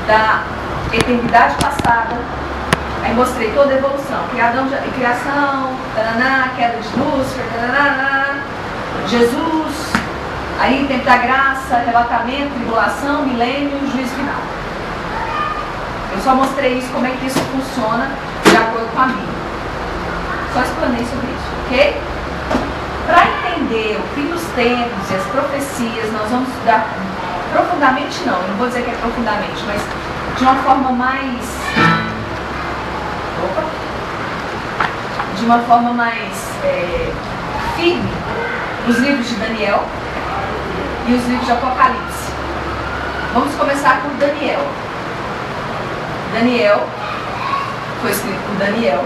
da eternidade passada. Aí mostrei toda a evolução, criação, taraná, queda de Lúcifer, taraná, Jesus, aí tempo da graça, arrebatamento, tribulação, milênio, juízo final. Eu só mostrei isso, como é que isso funciona de acordo com a Bíblia. Só explanei sobre isso, ok? Para entender o fim dos tempos e as profecias, nós vamos estudar profundamente, não vou dizer que é profundamente, mas de uma forma mais... de uma forma mais firme, os livros de Daniel e os livros de Apocalipse. Vamos começar por Daniel. Daniel foi escrito por Daniel,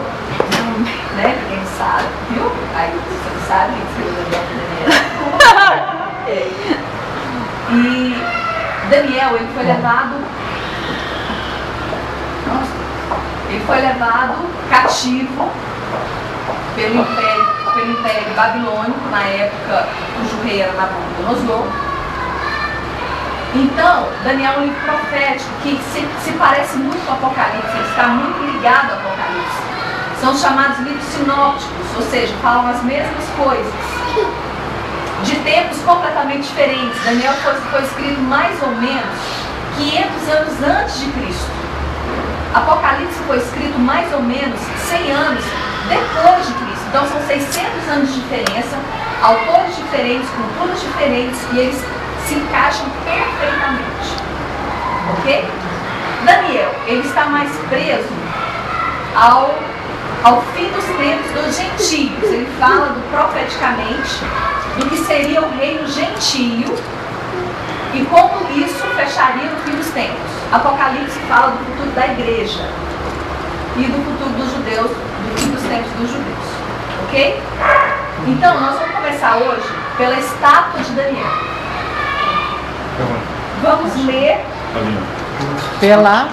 né? Ninguém não sabe, viu? Aí você não sabe quem escreveu Daniel. E Daniel, ele foi levado cativo pelo Império Babilônico, na época cujo rei era Nabucodonosor. Então, Daniel é um livro profético que se parece muito com o Apocalipse, ele está muito ligado ao Apocalipse. São chamados livros sinópticos, ou seja, falam as mesmas coisas, de tempos completamente diferentes. Daniel foi escrito mais ou menos 500 anos antes de Cristo. Apocalipse foi escrito mais ou menos 100 anos depois de Cristo. Então são 600 anos de diferença, autores diferentes, culturas diferentes, e eles se encaixam perfeitamente. Ok? Daniel, ele está mais preso ao fim dos tempos dos gentios. Ele fala profeticamente do que seria o reino gentio e como isso fecharia no fim dos tempos. Apocalipse fala do futuro da igreja e do futuro dos judeus, do fim dos tempos dos judeus. Ok? Então, nós vamos começar hoje pela estátua de Daniel. Vamos ler pela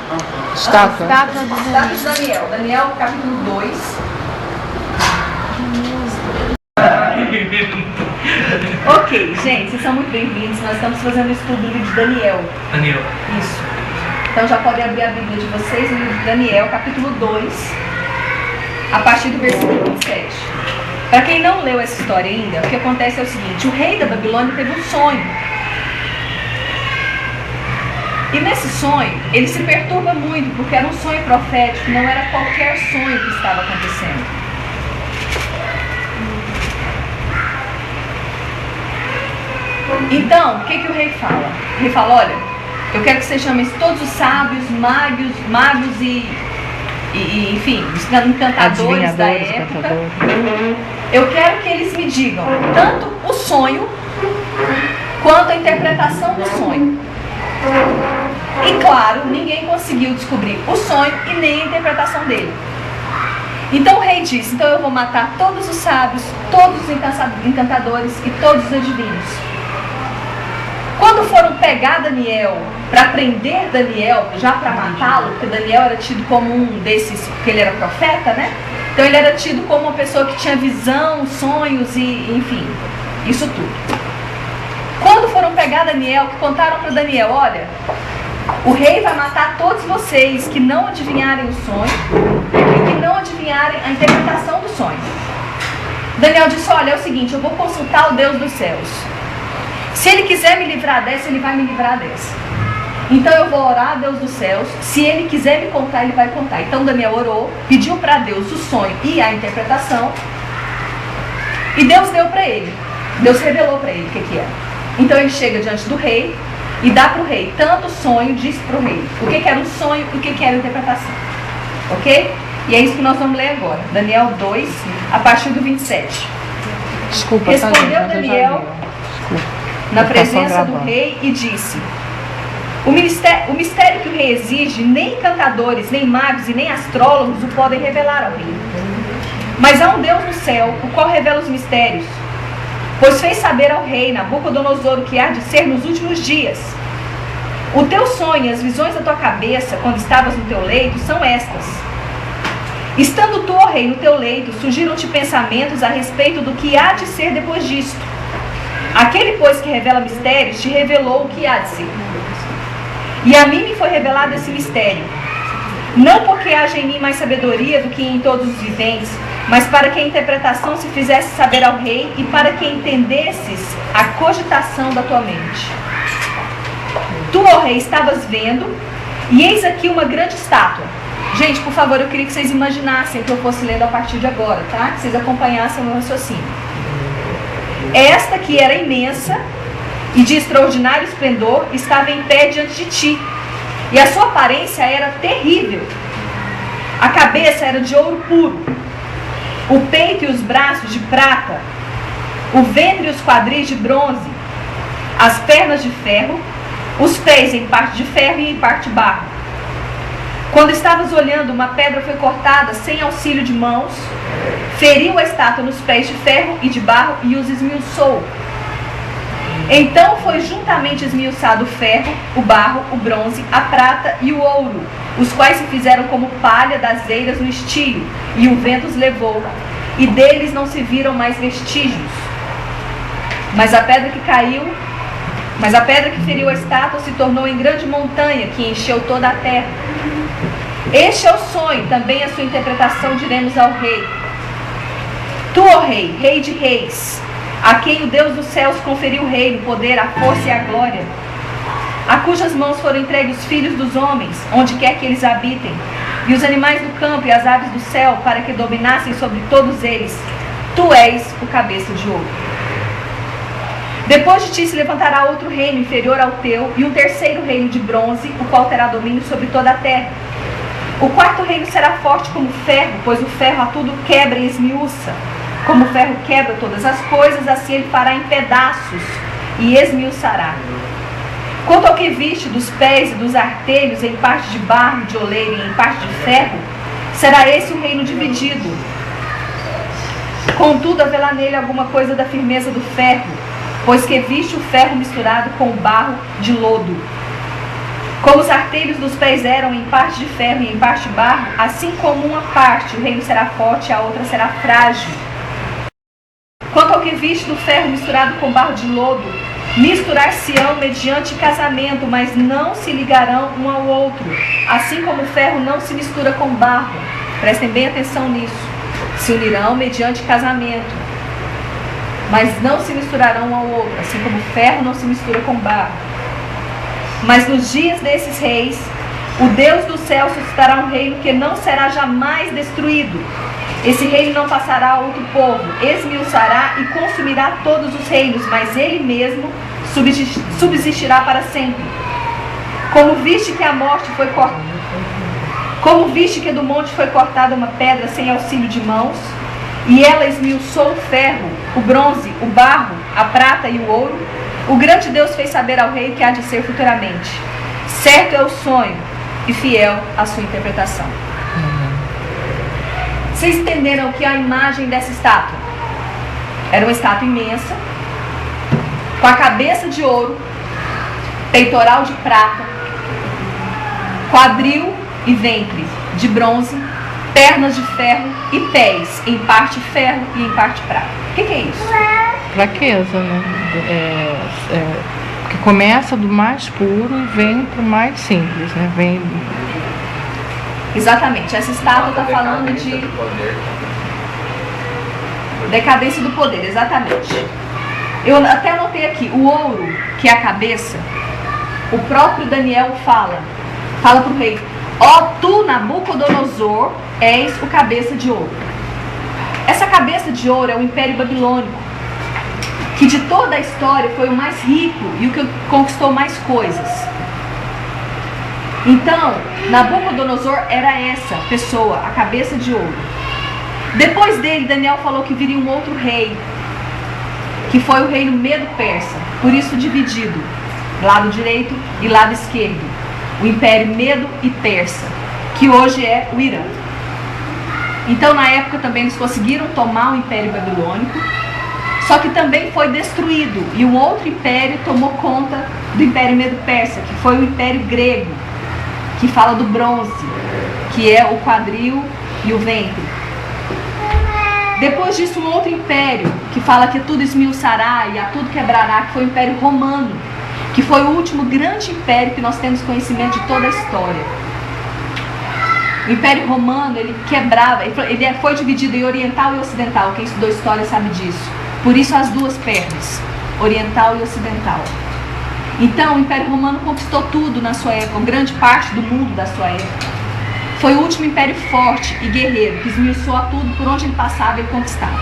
estátua. Estátua de Daniel. Daniel, capítulo 2. Ok, gente, vocês são muito bem-vindos. Nós estamos fazendo o estudo do livro de Daniel. Isso. Então já podem abrir a Bíblia de vocês no livro de Daniel, capítulo 2, a partir do versículo 27. Para quem não leu essa história ainda, o que acontece é o seguinte: o rei da Babilônia teve um sonho. E nesse sonho, ele se perturba muito, porque era um sonho profético, não era qualquer sonho que estava acontecendo. Então, o que o rei fala? O rei fala: olha, eu quero que você chame todos os sábios, magos e enfim, os encantadores da época. Eu quero que eles me digam tanto o sonho quanto a interpretação do sonho. E claro, ninguém conseguiu descobrir o sonho e nem a interpretação dele. Então o rei disse: então eu vou matar todos os sábios, todos os encantadores e todos os adivinhos. Quando foram pegar Daniel, para prender Daniel, já para matá-lo, porque Daniel era tido como um desses, porque ele era profeta, né? Então ele era tido como uma pessoa que tinha visão, sonhos e enfim, isso tudo. Quando foram pegar Daniel, que contaram para Daniel: olha, o rei vai matar todos vocês que não adivinharem o sonho e que não adivinharem a interpretação do sonho. Daniel disse: olha, é o seguinte, eu vou consultar o Deus dos céus. Se ele quiser me livrar dessa, ele vai me livrar dessa. Então eu vou orar a Deus dos céus. Se ele quiser me contar, ele vai contar. Então Daniel orou, pediu para Deus o sonho e a interpretação. E Deus deu para ele. Deus revelou para ele o que era. Então ele chega diante do rei e dá para o rei tanto o sonho, diz para o rei o que era o sonho e o que era a interpretação. Ok? E é isso que nós vamos ler agora. Daniel 2, a partir do 27. Desculpa, respondeu Daniel na presença do rei e disse: o mistério que o rei exige, nem encantadores, nem magos e nem astrólogos o podem revelar ao rei. Mas há um Deus no céu, o qual revela os mistérios, pois fez saber ao rei Nabucodonosor o que há de ser nos últimos dias. O teu sonho e as visões da tua cabeça, quando estavas no teu leito, são estas. Estando tu, ó rei, no teu leito, surgiram-te pensamentos a respeito do que há de ser depois disto. Aquele, pois, que revela mistérios, te revelou o que há de ser. E a mim me foi revelado esse mistério. Não porque haja em mim mais sabedoria do que em todos os viventes, mas para que a interpretação se fizesse saber ao rei e para que entendesses a cogitação da tua mente. Tu, ó rei, estavas vendo, e eis aqui uma grande estátua. Gente, por favor, eu queria que vocês imaginassem que eu fosse lendo a partir de agora, tá? Que vocês acompanhassem o meu raciocínio. Esta que era imensa e de extraordinário esplendor estava em pé diante de ti, e a sua aparência era terrível. A cabeça era de ouro puro, o peito e os braços de prata, o ventre e os quadris de bronze, as pernas de ferro, os pés em parte de ferro e em parte de barro. Quando estavas olhando, uma pedra foi cortada sem auxílio de mãos, feriu a estátua nos pés de ferro e de barro e os esmiuçou. Então foi juntamente esmiuçado o ferro, o barro, o bronze, a prata e o ouro, os quais se fizeram como palha das eiras no estio, e o vento os levou, e deles não se viram mais vestígios. Mas a pedra que feriu a estátua se tornou em grande montanha, que encheu toda a terra. Este é o sonho, também a sua interpretação diremos ao rei. Tu, ó rei, rei de reis, a quem o Deus dos céus conferiu o reino, o poder, a força e a glória, a cujas mãos foram entregues os filhos dos homens, onde quer que eles habitem, e os animais do campo e as aves do céu, para que dominassem sobre todos eles. Tu és o cabeça de ouro. Depois de ti se levantará outro reino inferior ao teu, e um terceiro reino de bronze, o qual terá domínio sobre toda a terra. O quarto reino será forte como ferro, pois o ferro a tudo quebra e esmiuça. Como o ferro quebra todas as coisas, assim ele fará em pedaços e esmiuçará. Quanto ao que viste dos pés e dos artelhos em parte de barro, de oleiro e em parte de ferro, será esse o reino dividido. Contudo, haverá nele alguma coisa da firmeza do ferro, pois que viste o ferro misturado com o barro de lodo. Como os artelhos dos pés eram em parte de ferro e em parte de barro, assim como uma parte o reino será forte e a outra será frágil. Quanto ao que viste do ferro misturado com barro de lodo, misturar-se-ão mediante casamento, mas não se ligarão um ao outro, assim como o ferro não se mistura com barro. Prestem bem atenção nisso. Se unirão mediante casamento, mas não se misturarão um ao outro, assim como o ferro não se mistura com barro. Mas nos dias desses reis, o Deus do céu suscitará um reino que não será jamais destruído. Esse reino não passará a outro povo, esmiuçará e consumirá todos os reinos, mas ele mesmo subsistirá para sempre. Como viste que a morte foi cortada, como viste que do monte foi cortada uma pedra sem auxílio de mãos, e ela esmiuçou o ferro, o bronze, o barro, a prata e o ouro, o grande Deus fez saber ao rei o que há de ser futuramente. Certo é o sonho e fiel a sua interpretação. Vocês entenderam o que é a imagem dessa estátua? Era uma estátua imensa, com a cabeça de ouro, peitoral de prata, quadril e ventre de bronze, pernas de ferro e pés, em parte ferro e em parte prata. O que é isso? Fraqueza, né? Que começa do mais puro e vem para o mais simples, né? Vem... Exatamente, essa estátua está falando de decadência do poder, exatamente. Eu até anotei aqui, o ouro, que é a cabeça, o próprio Daniel fala para o rei: ó tu, Nabucodonosor, és o cabeça de ouro. Essa cabeça de ouro é o Império Babilônico, que de toda a história foi o mais rico e o que conquistou mais coisas. Então, Nabucodonosor era essa pessoa, a cabeça de ouro. Depois dele, Daniel falou que viria um outro rei, que foi o reino Medo-Persa, por isso dividido, lado direito e lado esquerdo. O Império Medo e Persa, que hoje é o Irã. Então, na época também eles conseguiram tomar o Império Babilônico, só que também foi destruído, e um outro império tomou conta do Império Medo-Persa, que foi o Império Grego, que fala do bronze, que é o quadril e o ventre. Depois disso, um outro império, que fala que tudo esmiuçará e a tudo quebrará, que foi o Império Romano. que foi o último grande império que nós temos conhecimento de toda a história. O Império Romano, ele quebrava, ele foi dividido em oriental e ocidental. Quem estudou história sabe disso. Por isso as duas pernas, oriental e ocidental. Então o Império Romano conquistou tudo na sua época, grande parte do mundo da sua época. Foi o último império forte e guerreiro, que esmiuçou a tudo, por onde ele passava ele conquistava.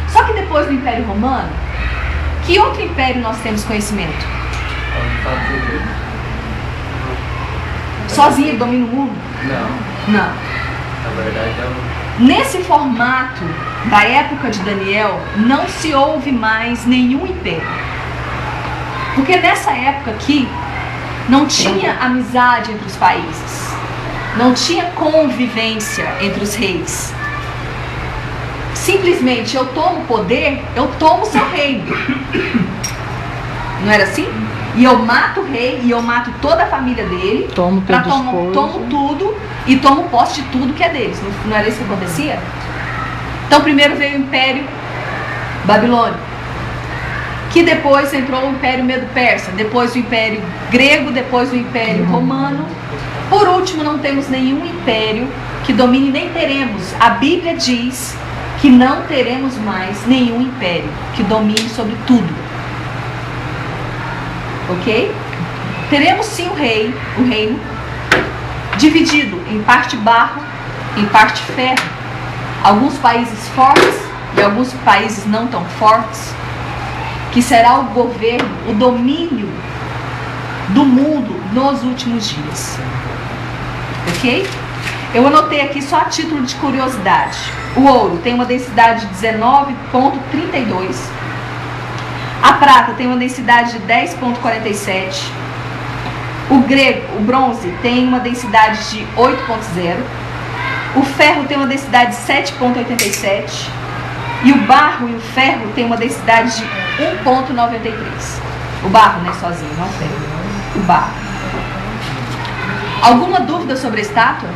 Só que depois do Império Romano, que outro império nós temos conhecimento? Sozinho ele domina o mundo? Não. Na verdade Nesse formato da época de Daniel, não se ouve mais nenhum império. Porque nessa época aqui, não tinha amizade entre os países. Não tinha convivência entre os reis. Simplesmente eu tomo poder, eu tomo seu reino. Não era assim? E eu mato o rei e eu mato toda a família dele. Tomo tudo e tomo posse de tudo que é deles. Não era isso que acontecia? Então primeiro veio o Império Babilônico, que depois entrou o Império Medo-Persa, depois o Império Grego, depois o Império Romano. Por último, não temos nenhum império que domine, nem teremos. A Bíblia diz que não teremos mais nenhum império que domine sobre tudo. Ok? Teremos sim o reino, dividido em parte barro, em parte ferro. Alguns países fortes e alguns países não tão fortes, que será o governo, o domínio do mundo nos últimos dias. Ok? Eu anotei aqui só a título de curiosidade. O ouro tem uma densidade de 19,32. A prata tem uma densidade de 10,47. O bronze tem uma densidade de 8,0. O ferro tem uma densidade de 7,87. E o barro e o ferro tem uma densidade de 1,93. O barro, né, sozinho, não o ferro. O barro. Alguma dúvida sobre a estátua?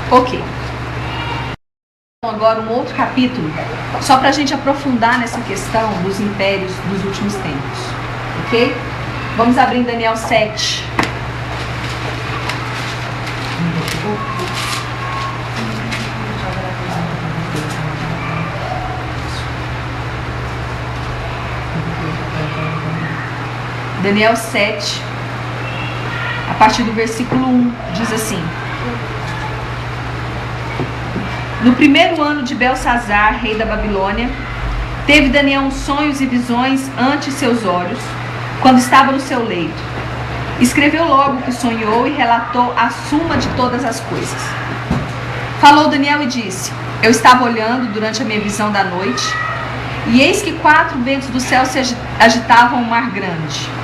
Ok. Agora um outro capítulo, só para a gente aprofundar nessa questão dos impérios dos últimos tempos. Ok? Vamos abrir em Daniel 7. Daniel 7, a partir do versículo 1, diz assim: No primeiro ano de Belsazar, rei da Babilônia, teve Daniel uns sonhos e visões ante seus olhos, quando estava no seu leito. Escreveu logo o que sonhou e relatou a suma de todas as coisas. Falou Daniel e disse: Eu estava olhando durante a minha visão da noite, e eis que 4 ventos do céu se agitavam um mar grande.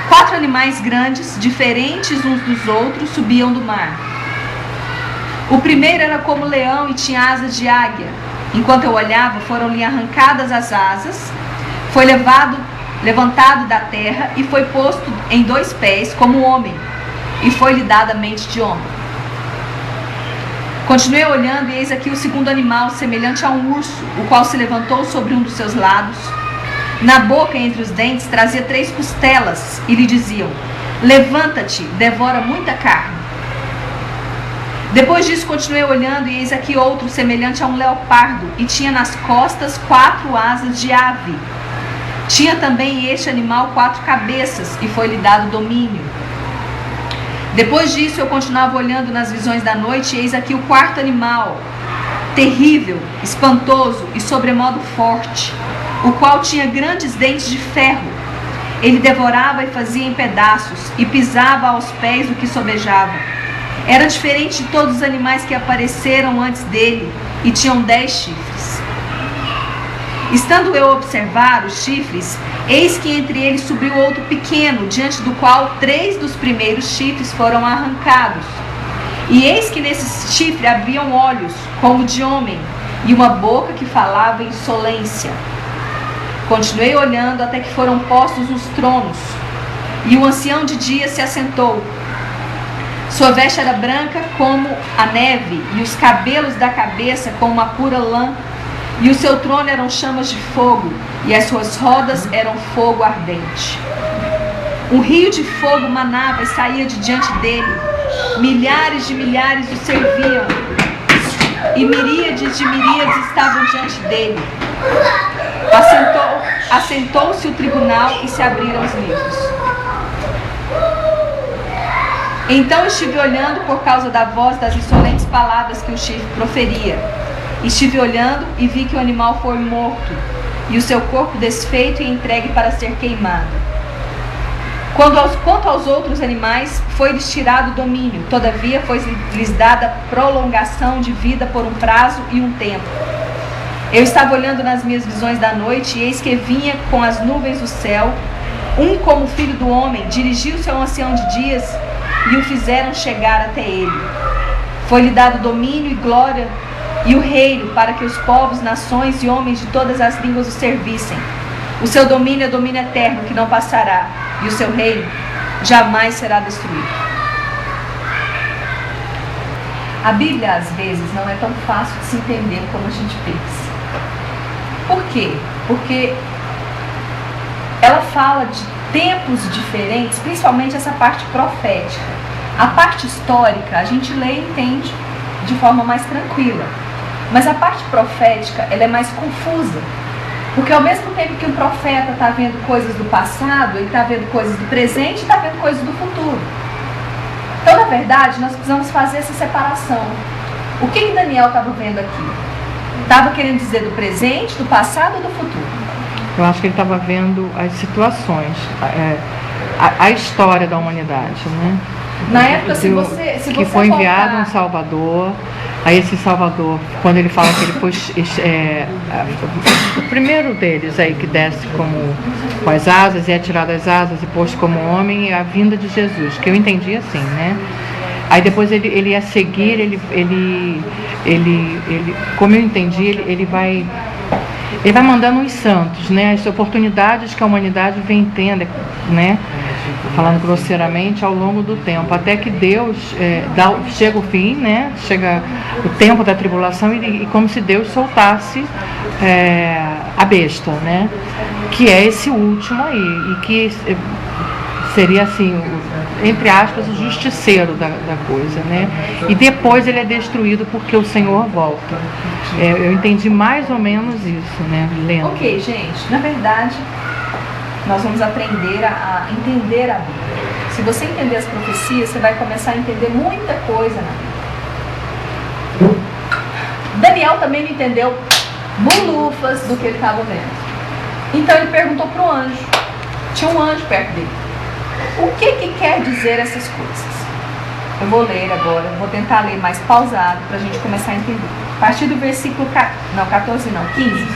4 animais grandes, diferentes uns dos outros, subiam do mar. O primeiro era como leão e tinha asas de águia. Enquanto eu olhava, foram-lhe arrancadas as asas, foi levantado da terra e foi posto em 2 pés como homem, e foi-lhe dada a mente de homem. Continuei olhando, e eis aqui o segundo animal, semelhante a um urso, o qual se levantou sobre um dos seus lados. Na boca, entre os dentes, trazia 3 costelas, e lhe diziam: Levanta-te, devora muita carne. Depois disso, continuei olhando, e eis aqui outro, semelhante a um leopardo, e tinha nas costas 4 asas de ave. Tinha também este animal 4 cabeças, e foi-lhe dado domínio. Depois disso, eu continuava olhando nas visões da noite, e eis aqui o 4º animal, terrível, espantoso e sobremodo forte, o qual tinha grandes dentes de ferro. Ele devorava e fazia em pedaços, e pisava aos pés o que sobejava. Era diferente de todos os animais que apareceram antes dele, e tinham 10 chifres. Estando eu a observar os chifres, eis que entre eles subiu outro pequeno, diante do qual 3 dos primeiros chifres foram arrancados. E eis que nesse chifre haviam olhos, como de homem, e uma boca que falava insolência. Continuei olhando até que foram postos os tronos, e o ancião de dia se assentou. Sua veste era branca como a neve, e os cabelos da cabeça como uma pura lã, E o seu trono eram chamas de fogo, e as suas rodas eram fogo ardente. Um rio de fogo manava e saía de diante dele. Milhares de milhares o serviam, e miríades de miríades estavam diante dele. Assentou-se o tribunal e se abriram os livros. Então estive olhando por causa da voz das insolentes palavras que o chifre proferia. Estive olhando e vi que o animal foi morto, e o seu corpo desfeito e entregue para ser queimado. Quanto aos outros animais, foi-lhes tirado o domínio, todavia foi-lhes dada prolongação de vida por um prazo e um tempo. Eu estava olhando nas minhas visões da noite, e eis que vinha com as nuvens do céu, um como filho do homem, dirigiu-se ao ancião de dias, e o fizeram chegar até ele. Foi-lhe dado domínio e glória, e o reino, para que os povos, nações e homens de todas as línguas o servissem. O seu domínio é domínio eterno, que não passará, e o seu reino jamais será destruído. A Bíblia, às vezes, não é tão fácil de se entender como a gente pensa. Por quê? Porque ela fala de tempos diferentes, principalmente essa parte profética. A parte histórica, a gente lê e entende de forma mais tranquila. Mas a parte profética, ela é mais confusa. Porque ao mesmo tempo que um profeta está vendo coisas do passado, ele está vendo coisas do presente e está vendo coisas do futuro. Então, na verdade, nós precisamos fazer essa separação. O que Daniel estava vendo aqui? Estava querendo dizer do presente, do passado ou do futuro? Eu acho que ele estava vendo as situações, a história da humanidade, né? Na época, se você que foi enviado um Salvador. Aí esse Salvador, quando ele fala que ele foi o primeiro deles aí que desce com as asas e é tirado as asas e posto como homem, é a vinda de Jesus, que eu entendi assim, né? Aí depois ele ia seguir, ele como eu entendi, ele vai mandando os santos, né? As oportunidades que a humanidade vem tendo, né? Falando grosseiramente, ao longo do tempo, até que Deus chega o fim, né? Chega o tempo da tribulação e como se Deus soltasse a besta, né? Que é esse último aí, e que seria assim, entre aspas, o justiceiro da coisa, né? E depois ele é destruído porque o Senhor volta. Eu entendi mais ou menos isso, né? Lendo. Ok, gente, na verdade, nós vamos aprender a entender a Bíblia. Se você entender as profecias, você vai começar a entender muita coisa na Bíblia. Daniel também não entendeu bulufas do que ele estava vendo. Então ele perguntou para o anjo. Tinha um anjo perto dele. O que quer dizer essas coisas? Eu vou ler agora, vou tentar ler mais pausado para a gente começar a entender. A partir do versículo 15.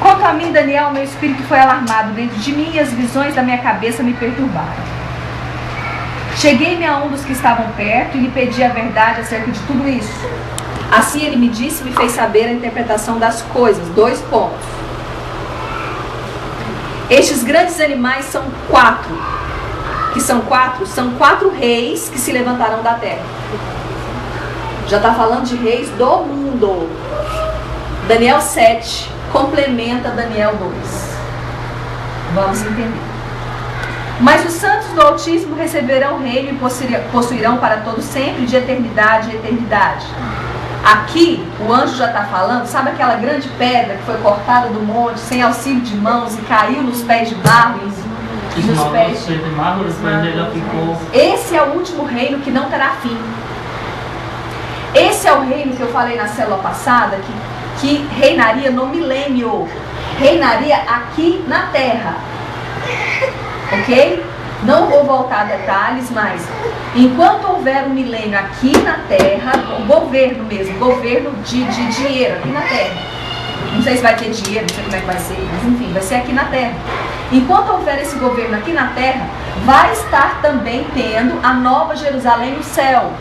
Quanto a mim, Daniel, meu espírito foi alarmado dentro de mim e as visões da minha cabeça me perturbaram. Cheguei-me a um dos que estavam perto e lhe pedi a verdade acerca de tudo isso. Assim ele me disse e me fez saber a interpretação das coisas. 2 pontos. Estes grandes animais são 4. Que são 4? São 4 reis que se levantarão da terra. Já está falando de reis do mundo. Daniel 7 complementa Daniel 2. Vamos entender. Mas os santos do Altíssimo receberão o reino e possuirão para todo sempre, de eternidade em eternidade. Aqui, o anjo já está falando, sabe aquela grande pedra que foi cortada do monte, sem auxílio de mãos, e caiu nos pés de mármore? Esse é o último reino que não terá fim. Esse é o reino que eu falei na célula passada, que reinaria no milênio. Reinaria aqui na terra. Ok? Não vou voltar a detalhes, mas enquanto houver um milênio aqui na terra, o governo mesmo, governo de dinheiro aqui na terra. Não sei se vai ter dinheiro, não sei como é que vai ser, mas enfim, vai ser aqui na terra. Enquanto houver esse governo aqui na terra, vai estar também tendo a nova Jerusalém no céu.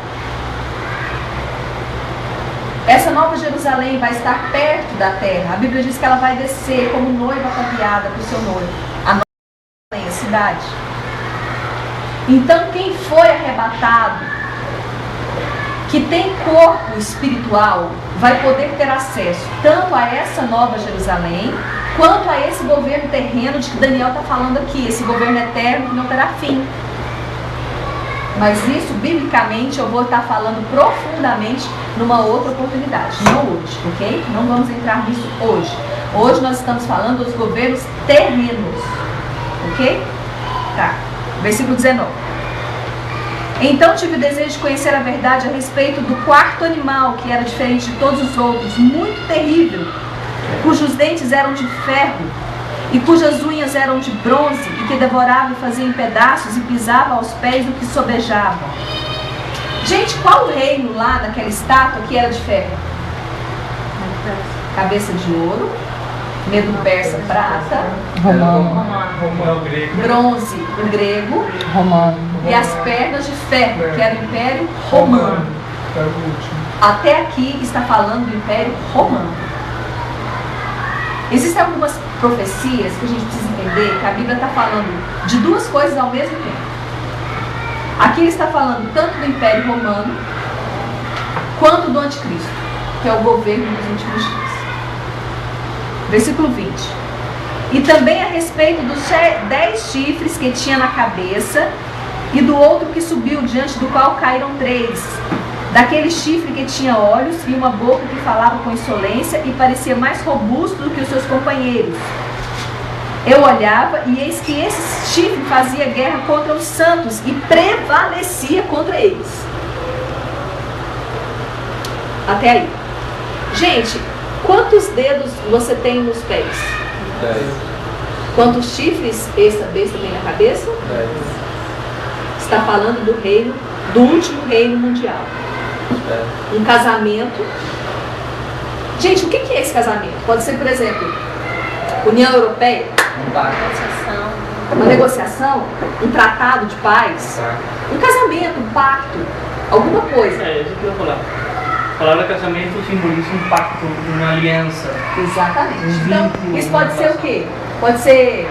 Essa nova Jerusalém vai estar perto da terra. A Bíblia diz que ela vai descer como noiva ataviada para o seu noivo. A nova Jerusalém, a cidade. Então quem foi arrebatado que tem corpo espiritual vai poder ter acesso tanto a essa nova Jerusalém, quanto a esse governo terreno de que Daniel está falando aqui, esse governo eterno que não terá fim. Mas isso, biblicamente, eu vou estar falando profundamente numa outra oportunidade, não hoje, ok? Não vamos entrar nisso hoje. Hoje nós estamos falando dos governos terrenos, ok? Tá, versículo 19. Então tive o desejo de conhecer a verdade a respeito do quarto animal, que era diferente de todos os outros, muito terrível, cujos dentes eram de ferro e cujas unhas eram de bronze, e que devorava e fazia em pedaços e pisava aos pés do que sobejava. Gente, qual reino lá naquela estátua que era de ferro? Cabeça de ouro, Medo persa, prata, Romano, bronze, grego, romano. e as pernas de ferro, que era o Império Romano. Até aqui está falando do Império Romano. Existem algumas profecias que a gente precisa entender, que a Bíblia está falando de duas coisas ao mesmo tempo. Aqui ele está falando tanto do Império Romano, quanto do Anticristo, que é o governo dos últimos dias. Versículo 20. E também a respeito dos 10 chifres que tinha na cabeça, e do outro que subiu, diante do qual caíram 3. Daquele chifre que tinha olhos e uma boca que falava com insolência e parecia mais robusto do que os seus companheiros. Eu olhava e eis que esse chifre fazia guerra contra os santos e prevalecia contra eles. Até aí. Gente, quantos dedos você tem nos pés? 10. Quantos chifres essa besta tem na cabeça? 10. Está falando do reino, do último reino mundial. Um casamento. Gente, o que é esse casamento? Pode ser, por exemplo, União Europeia, uma negociação, um tratado de paz, um casamento, um pacto, alguma coisa. É isso que eu ia falar. A palavra casamento simboliza um pacto, uma aliança. Exatamente. Então, isso pode ser o quê? Pode ser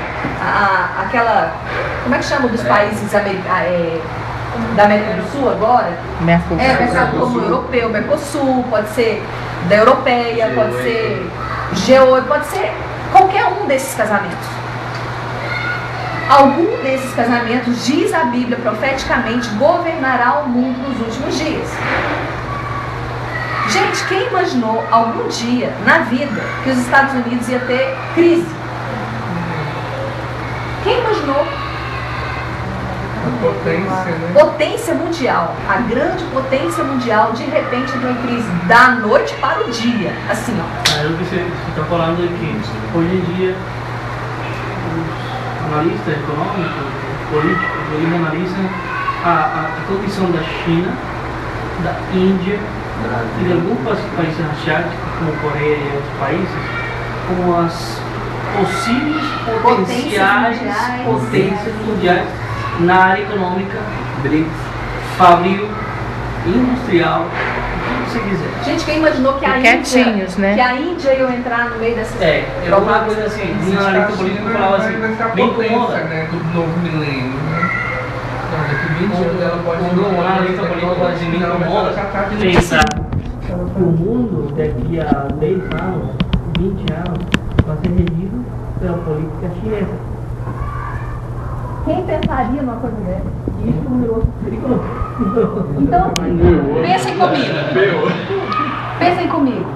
aquela, como é que chama dos países da América do Sul agora? Mercosul. Mercosul, como europeu, Mercosul, pode ser da Europeia, pode ser G8, pode ser qualquer um desses casamentos. Algum desses casamentos, diz a Bíblia profeticamente, governará o mundo nos últimos dias. Gente, quem imaginou algum dia na vida que os Estados Unidos ia ter crise? Quem imaginou? Potência, né? Potência mundial, a grande potência mundial, de repente entrou em crise da noite para o dia, assim ó. É o que você está falando é que hoje em dia os analistas econômicos, políticos, eles analisam a condição da China, da Índia e de alguns países asiáticos, como Coreia e outros países, como as possíveis potenciais potências mundiais na área econômica, fabril, industrial, o que você quiser. Gente, quem imaginou que a Quietinhos, Índia, né? que a Índia ia entrar no meio dessas... É uma coisa assim, um analista político falava assim, me incomoda. Né, do novo milênio, né? Não, daqui 20 anos ela pode... Um analista político fala assim, me incomoda pensar que o mundo daqui a 10 anos, 20 anos, vai ser regido pela política chinesa. Quem pensaria numa coisa dessa? Isso é numeroso. Então, pensem comigo. Pensem comigo.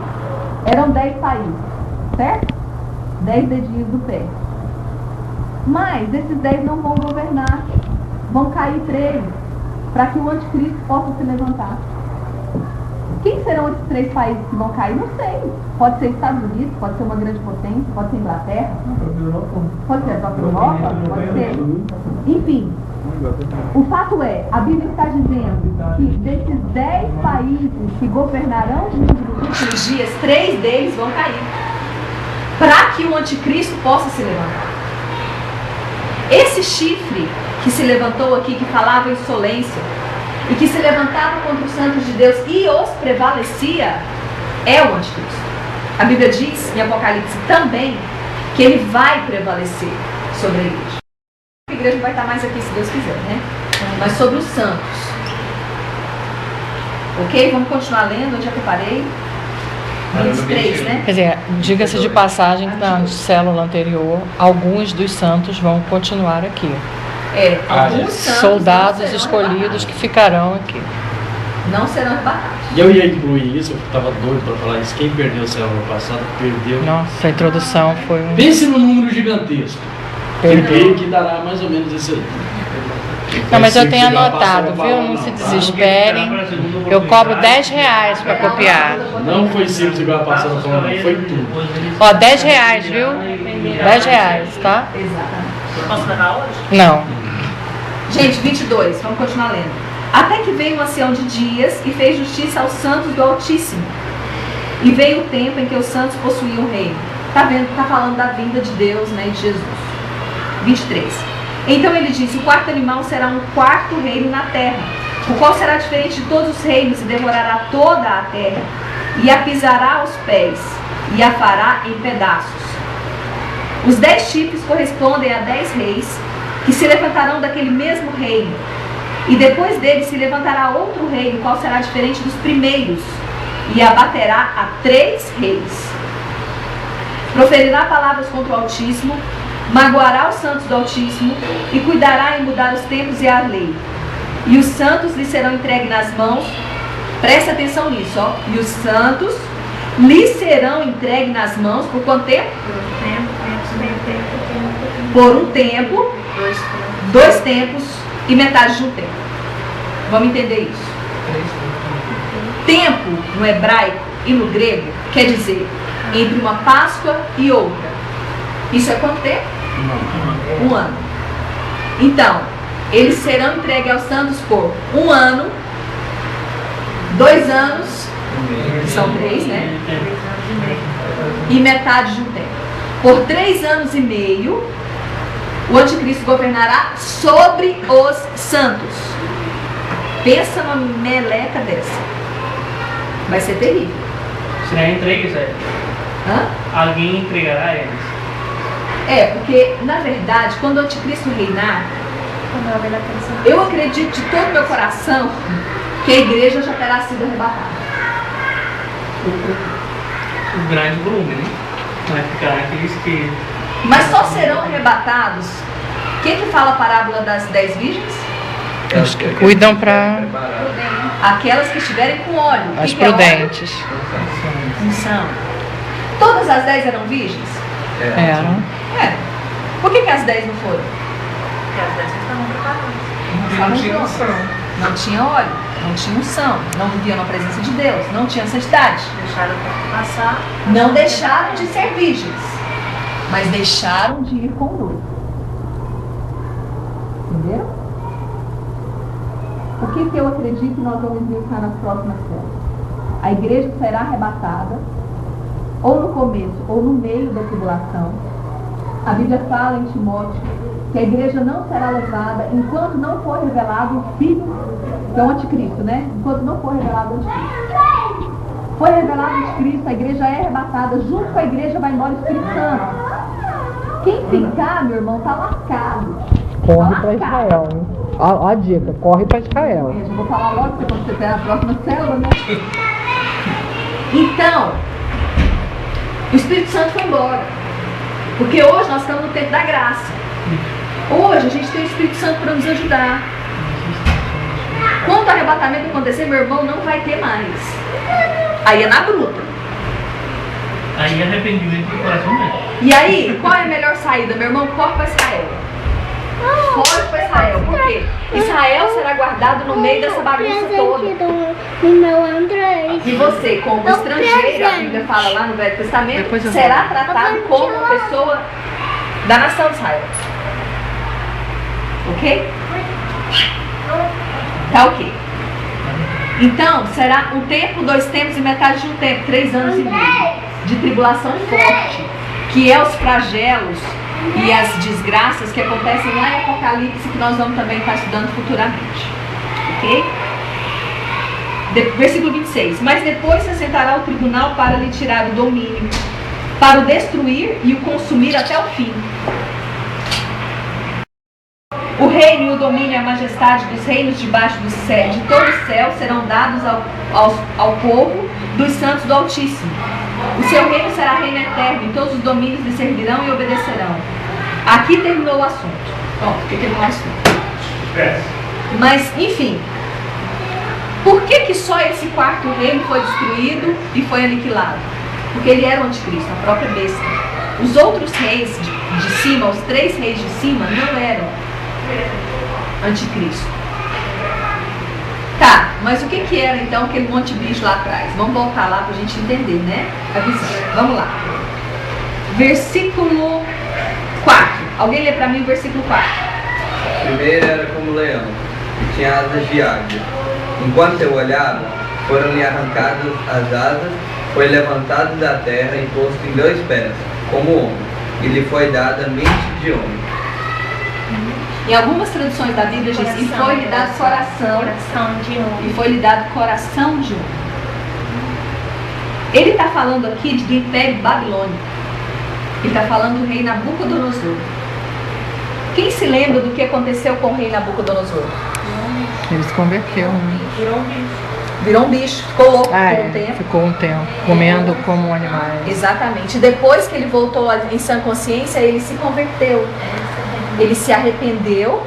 Eram 10 países, certo? 10 dedinhos do pé. Mas esses 10 não vão governar. Vão cair 3 para que o anticristo possa se levantar. Quem serão esses 3 países que vão cair? Não sei. Pode ser Estados Unidos, pode ser uma grande potência, pode ser Inglaterra, pode ser a própria Europa, pode ser. Enfim, o fato é, a Bíblia está dizendo que desses 10 países que governarão o mundo nos últimos dias, 3 deles vão cair. Para que o anticristo possa se levantar. Esse chifre que se levantou aqui, que falava insolência, e que se levantava contra os santos de Deus e os prevalecia, é o anticristo. A Bíblia diz, em Apocalipse também, que ele vai prevalecer sobre a igreja. A igreja vai estar mais aqui, se Deus quiser, né? Mas sobre os santos. Ok? Vamos continuar lendo, onde é que eu parei? 23, né? Quer dizer, diga-se de passagem que na célula anterior, alguns dos santos vão continuar aqui. Alguns santos Soldados não serão escolhidos que ficarão aqui. arrebatados. Não serão arrebatados. E eu ia incluir isso, eu estava doido para falar isso. Quem perdeu o céu ano passado, perdeu. Nossa, a introdução foi um... Pense no número gigantesco. Quem Perdeu. veio que dará mais ou menos isso aí. Não, mas eu Se tenho chegar anotado, passando, viu? fala, Não se tá? desesperem. Eu cobro R$10 para copiar. Não foi simples igual a passada falando, foi tudo. Ó, R$10, viu? R$10, tá? Exatamente. Posso levar hoje? Não. Gente, 22, vamos continuar lendo. Até que veio um ancião de dias e fez justiça aos santos do Altíssimo. E veio o tempo em que os santos possuíam o reino. Tá vendo? Tá falando da vinda de Deus, né, de Jesus. 23. Então ele disse: o quarto animal será um quarto reino na terra, o qual será diferente de todos os reinos e devorará toda a terra, e a pisará aos pés, e a fará em pedaços. Os 10 chifres correspondem a 10 reis, que se levantarão daquele mesmo reino. E depois dele se levantará outro reino, qual será diferente dos primeiros, e abaterá a 3 reis. Proferirá palavras contra o Altíssimo, magoará os santos do Altíssimo, e cuidará em mudar os tempos e a lei. E os santos lhe serão entregues nas mãos, presta atenção nisso, ó. E os santos lhe serão entregues nas mãos por quanto tempo? Por um tempo, 2 tempos e metade de um tempo. Vamos entender isso. Tempo no hebraico e no grego quer dizer entre uma Páscoa e outra. Isso é quanto tempo? 1 ano. Então, eles serão entregues aos santos por 1 ano, 2 anos, que são 3, né? E metade de um tempo. Por 3 anos e meio, o anticristo governará sobre os santos. Pensa numa meleca dessa. Vai ser terrível. Será entregue, Zé? Hã? Alguém entregará eles. Porque, na verdade, quando o anticristo reinar, eu acredito de todo o meu coração que a igreja já terá sido arrebatada. O grande volume, né? Vai ficar aqueles que... Mas só serão arrebatados. Quem que fala a parábola das 10 virgens? Os que cuidam para Aquelas que estiverem com óleo. as Quem que é óleo? prudentes. Unção. Todas as 10 eram virgens? Eram. Por que as 10 não foram? Porque às vezes estavam preparados. Não tinha unção. Não tinha óleo, não tinha unção, não viviam na presença de Deus, não tinham santidade. Deixaram para passar. Não deixaram de ser virgens, mas deixaram de ir com o noivo. Entenderam? O que eu acredito que nós vamos ver nas próximas células? A igreja será arrebatada, ou no começo, ou no meio da tribulação. A Bíblia fala em Timóteo que a igreja não será levada enquanto não for revelado o Filho, que é o anticristo, né? Enquanto não for revelado o anticristo. Foi revelado o anticristo, a igreja é arrebatada, junto com a igreja vai embora o Espírito Santo. Quem ficar, meu irmão, tá lascado. Corre para Israel, hein? Ó a dica, corre para Israel. Eu já vou falar logo para quando você tiver a próxima célula, né? Então, o Espírito Santo foi embora. Porque hoje nós estamos no tempo da graça. Hoje a gente tem o Espírito Santo para nos ajudar. Quando o arrebatamento acontecer, meu irmão, não vai ter mais. Aí é na bruta. Aí arrependimento do coração mesmo. E aí, qual é a melhor saída, meu irmão? Corre para Israel. Foge para Israel. Por quê? Israel será guardado no meio dessa bagunça toda. No meu Android. E você, como estrangeiro, a Bíblia fala lá no Velho Testamento, Depois eu será vou. tratado como uma pessoa da nação de Israel. Ok? Tá ok. Então, será um tempo, 2 tempos e metade de um tempo, 3 anos e meio de tribulação forte, que é os flagelos e as desgraças que acontecem lá em Apocalipse, que nós vamos também estar estudando futuramente. Ok? Versículo 26. Mas depois se assentará o tribunal para lhe tirar o domínio, para o destruir e o consumir até o fim. O reino e o domínio e a majestade dos reinos debaixo do céu, de todo o céu serão dados ao povo dos santos do Altíssimo. O seu reino será reino eterno, e todos os domínios lhe servirão e obedecerão. Aqui terminou o assunto. Pronto, aqui terminou o assunto. Mas, enfim, por que só esse quarto reino foi destruído e foi aniquilado? Porque ele era o anticristo, a própria besta. Os outros reis de cima, os 3 reis de cima, não eram anticristo. Tá, mas o que era então aquele monte de bicho lá atrás? Vamos voltar lá para a gente entender, né? A visão. Vamos lá. Versículo 4. Alguém lê para mim o versículo 4. O primeiro era como leão, e tinha asas de águia. Enquanto eu olhava, foram-lhe arrancadas as asas, foi levantado da terra e posto em 2 pés, como homem, e lhe foi dada mente de homem. Em algumas traduções da Bíblia diz, e foi-lhe dado coração de homem. E foi-lhe dado coração de homem. Ele está falando aqui do Império Babilônico. Ele está falando do rei Nabucodonosor. Quem se lembra do que aconteceu com o rei Nabucodonosor? Ele se converteu, né? Virou um bicho, ficou louco por um tempo. Ficou um tempo, comendo como animais. Exatamente. Depois que ele voltou em sã consciência, ele se converteu. Ele se arrependeu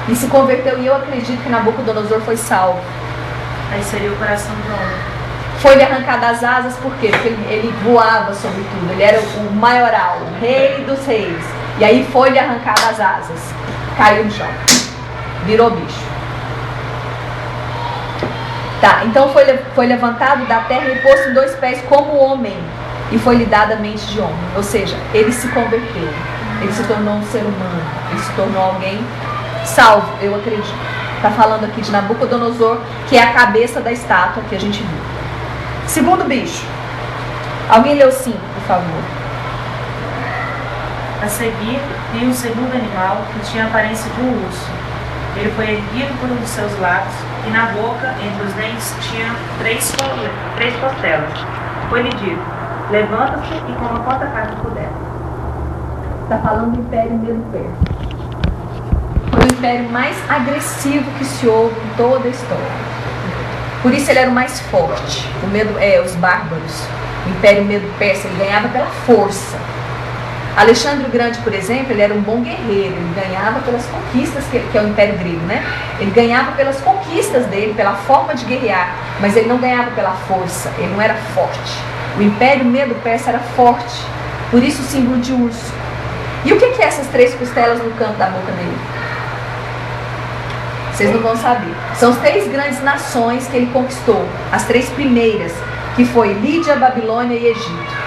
e se converteu. E eu acredito que Nabucodonosor foi salvo. Aí seria o coração do homem. Foi-lhe arrancado as asas, por quê? Porque ele voava sobre tudo. Ele era o maioral, o rei dos reis. E aí foi-lhe arrancado as asas. Caiu no chão. Virou bicho. Tá, então foi levantado da terra e posto em 2 pés como homem. E foi-lhe dada a mente de homem. Ou seja, ele se converteu. Ele se tornou um ser humano. Ele se tornou alguém salvo, eu acredito. Está falando aqui de Nabucodonosor, que é a cabeça da estátua que a gente viu. Segundo bicho. Alguém leu 5, por favor. A seguir, vi um segundo animal que tinha a aparência de um urso. Ele foi erguido por um dos seus lados, e na boca, entre os dentes, tinha 3 costelas. Foi-lhe dito, levanta-se e coma quanta carne puder. Está falando do Império Medo-Persa. Foi o império mais agressivo que se houve em toda a história. Por isso ele era o mais forte. Os bárbaros. O Império Medo-Persa, ele ganhava pela força. Alexandre o Grande, por exemplo, ele era um bom guerreiro. Ele ganhava pelas conquistas, que é o Império Grego, né? Ele ganhava pelas conquistas dele, pela forma de guerrear. Mas ele não ganhava pela força, ele não era forte. O Império Medo-Persa era forte. Por isso o símbolo de urso. E o que é essas 3 costelas no canto da boca dele? Vocês não vão saber. São as 3 grandes nações que ele conquistou. As 3 primeiras, que foi Lídia, Babilônia e Egito.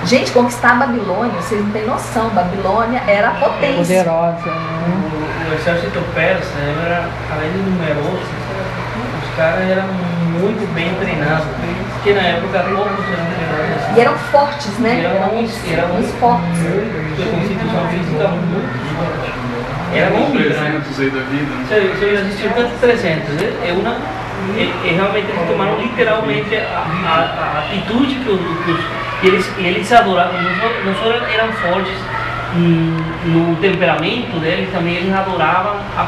Gente, conquistar a Babilônia, vocês não têm noção. Babilônia era a potência. Poderosa, né? O exército persa era, além de numeroso, os caras eram muito bem treinados. Porque na época poucos eram treinados assim. E eram fortes, né? Eram fortes. A constituição física muito forte. Era muito grande. Se existiam tantos 300, realmente eles tomaram literalmente a atitude que eles adoravam. Não só eram fortes no temperamento deles, também eles adoravam a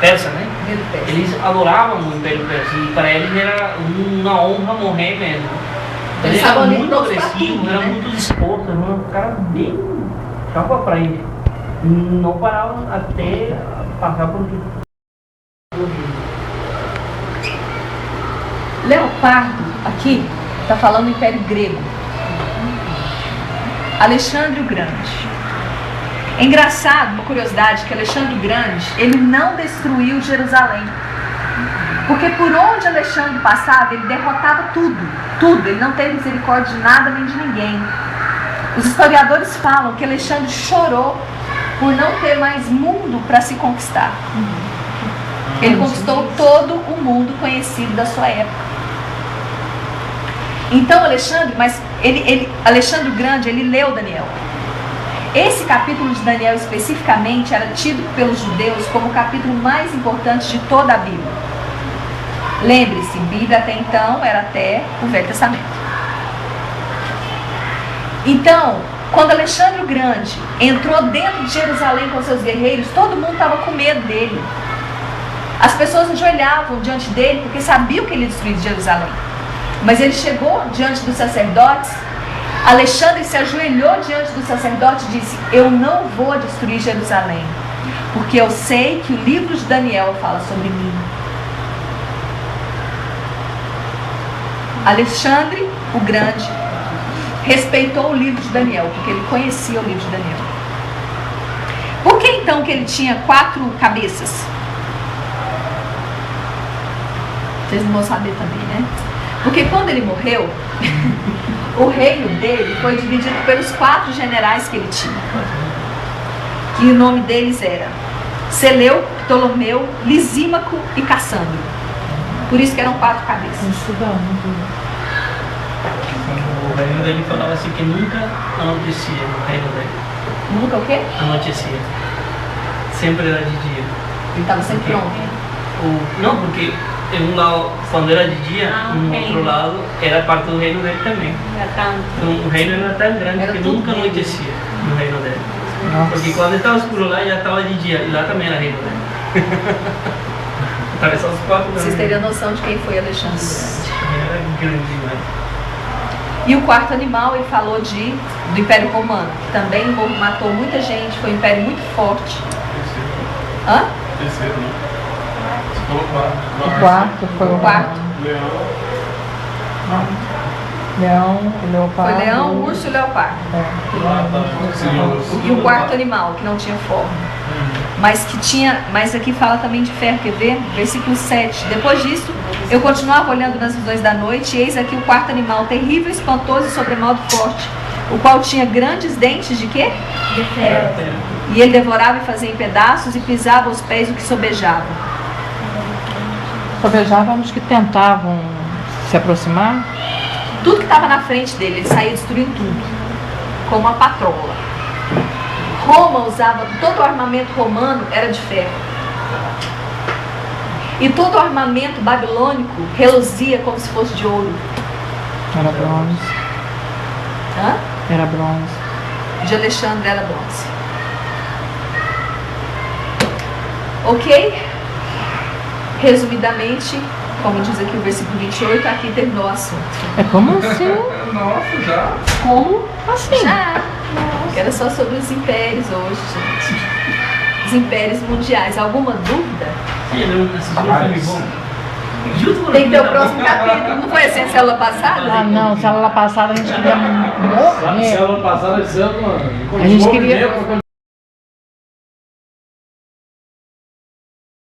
Persa, né? Eles adoravam o Império Persa e para eles era uma honra morrer mesmo. Eles eram muito agressivos, eram muito dispostos, eram um cara bem chapa pra ele. Não paravam até passar por tudo. Leopardo, aqui, está falando do Império Grego. Alexandre o Grande. É engraçado, uma curiosidade, que Alexandre o Grande, ele não destruiu Jerusalém. Porque por onde Alexandre passava, ele derrotava tudo. Tudo. Ele não teve misericórdia de nada nem de ninguém. Os historiadores falam que Alexandre chorou por não ter mais mundo para se conquistar. Ele conquistou todo o mundo conhecido da sua época. Então Alexandre o Grande, ele leu Daniel. Esse capítulo de Daniel especificamente era tido pelos judeus como o capítulo mais importante de toda a Bíblia. Lembre-se, Bíblia até então era até o Velho Testamento. Então, Quando Alexandre o Grande entrou dentro de Jerusalém com seus guerreiros, todo mundo estava com medo dele. As pessoas ajoelhavam diante dele porque sabiam que ele ia destruir Jerusalém. Mas ele chegou diante dos sacerdotes. Alexandre se ajoelhou diante do sacerdote e disse: eu não vou destruir Jerusalém, porque eu sei que o livro de Daniel fala sobre mim. Alexandre o Grande respeitou o livro de Daniel, porque ele conhecia o livro de Daniel. Por que então que ele tinha 4 cabeças? Vocês não vão saber também, né? Porque quando ele morreu, o reino dele foi dividido pelos 4 generais que ele tinha. Que o nome deles era Seleuco, Ptolomeu, Lisímaco e Cassandro. Por isso que eram 4 cabeças. O reino dele falava assim que nunca anoitecia no reino dele. Nunca o quê? Anoitecia. Sempre era de dia. Ele estava sempre pronto. Não, porque em um lado, quando era de dia, no outro lado, era parte do reino dele também. Então o reino era tão grande que nunca anoitecia no reino dele. Nossa. Porque quando estava escuro lá, já estava de dia. E lá também era reino dele. Então, só os 4 Vocês teriam noção de quem foi Alexandre o Grande. Era grande demais. E o 4º animal, ele falou do Império Romano, que também matou muita gente, foi um império muito forte. Hã? Terceiro, né? Você falou 4. O 4 foi o 4. leão, o leopardo. Foi leão, urso e leopardo. E o 4º animal, que não tinha forma. Mas que tinha, mas aqui fala também de ferro, quer ver? Versículo 7. Depois disso, eu continuava olhando nas visões da noite, e eis aqui o 4º animal, terrível, espantoso e sobremodo forte, o qual tinha grandes dentes de quê? De ferro. E ele devorava e fazia em pedaços e pisava aos pés o que sobejava. Sobejavam os que tentavam se aproximar. Tudo que estava na frente dele, ele saía destruindo tudo, como uma patrola. Roma usava, todo o armamento romano era de ferro. E todo o armamento babilônico reluzia como se fosse de ouro. Era bronze. Hã? Era bronze. De Alexandre era bronze. Ok? Resumidamente, como diz aqui o versículo 28, aqui terminou o assunto. É como assim? Nossa, já. Como assim? Já! Era só sobre os impérios hoje, gente. Os impérios mundiais. Alguma dúvida? Ele assistiu um filme bom. Junto com Tem que ter o próximo capítulo. Não foi assim a célula passada? Ah, não. Célula passada a gente queria morrer. Semana passada, A gente queria-